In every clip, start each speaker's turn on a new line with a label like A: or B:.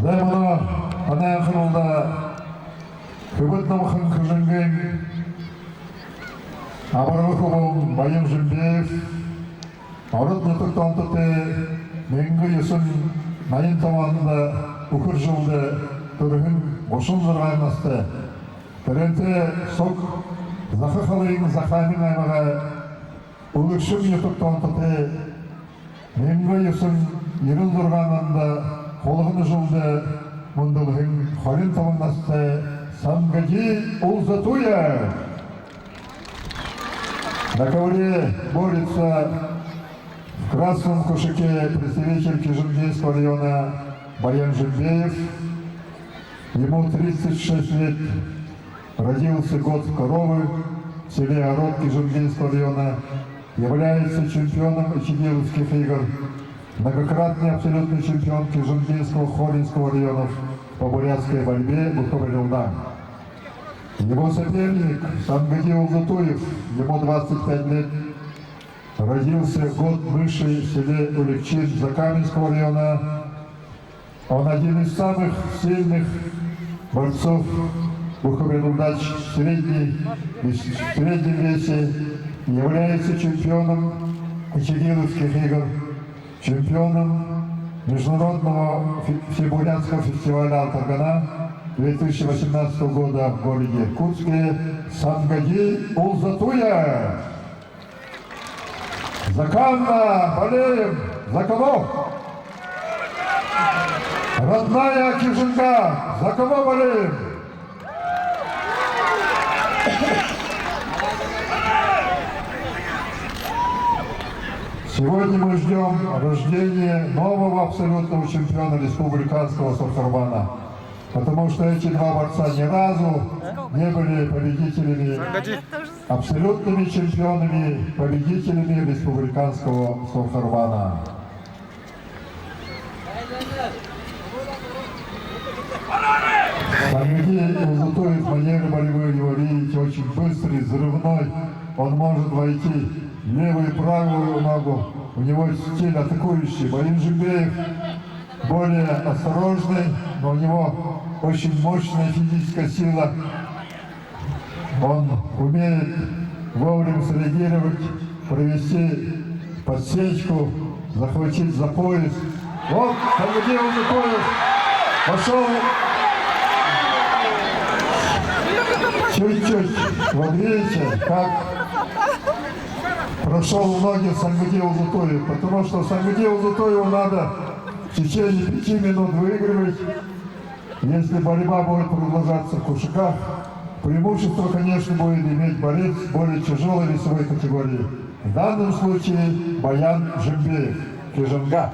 A: Даймана анайхырылда көбіт намықын күжінген абырғы құбыл Байын Жүмбеев Арыт нұтықтан тұты менгі есін найын таманында үкір жылды түрігін ғошын зырғайын асты. Бірінті соқ зақы қалайын зақамин аймаға үлікшім нұтықтан тұты менгі есін ерін зырғанында қолығыны жылды мұндылығын қорын таманасты Сангоди Улзатуя. На ковре борется в красном кушаке представитель Кижингейского района Баян Жумбеев. Ему 36 лет, родился год в коровы в селе Ород Кижингейского района, является чемпионом Ичигиловских игр, многократный абсолютный чемпион Кижингейского Хоринского районов по бурятской борьбе Буковелюна. Его соперник Сангоди Улзатуев, ему 25 лет, родился год мыши в селе Улегчин Закаменского района. Он один из самых сильных борцов Буковелюна в среднем весе, является чемпионом Ичигиловских игр, чемпионом Международного всебурятского фестиваля Алтаргана 2018 года в городе Иркутске Сангоди Улзатуя. Заканна, болеем, за кого? Родная Кижинга, за кого болеем? Сегодня мы ждем рождения нового абсолютного чемпиона республиканского Сахарбана. Потому что эти два борца ни разу не были победителями, абсолютными чемпионами, победителями республиканского Сахарбана. Сангоди Улзатуев в манере борьбы его видите очень быстрый, взрывной. Он может войти левую и правую ногу. У него стиль атакующий. Баян Жумбеев более осторожный, но у него очень мощная физическая сила. Он умеет вовремя среагировать, провести подсечку, захватить за пояс. Вот, Сангоди Улзатуев пошел чуть-чуть. Вот видите, как прошел ноги Сангоди Улзатуев, потому что Сангоди Улзатуеву надо в течение 5 минут выигрывать. Если борьба будет продолжаться в кушаках, преимущество, конечно, будет иметь борец более тяжелой весовой категории. В данном случае Баян Жумбеев, Кижинга.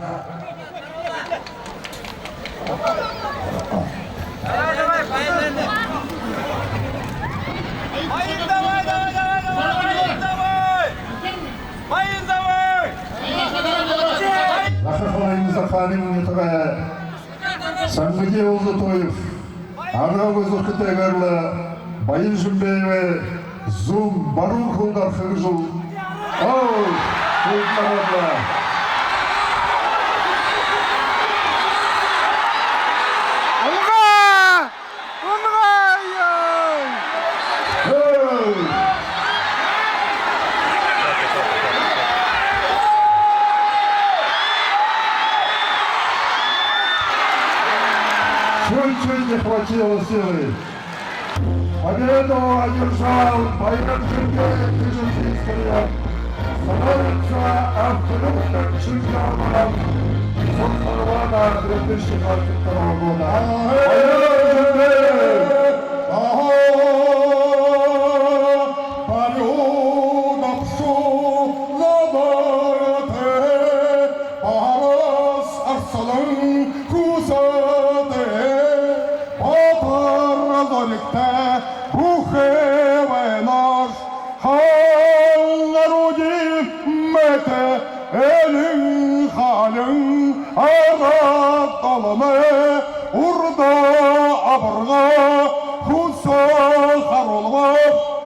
A: Сангоди Улзатуев, арғы зұқытай ғарлы Байын Жумбееве зұм барун құлдар қығжыл. Ау, құлдарға. Чуть-чуть не хватило силы. Победу одержал Баян Жумбеев, Кижингейский район. Становится абсолютным чемпионом Сахарбана 2022 года. Баян Жумбеев!
B: Elin halin Arap dalını Urda abırga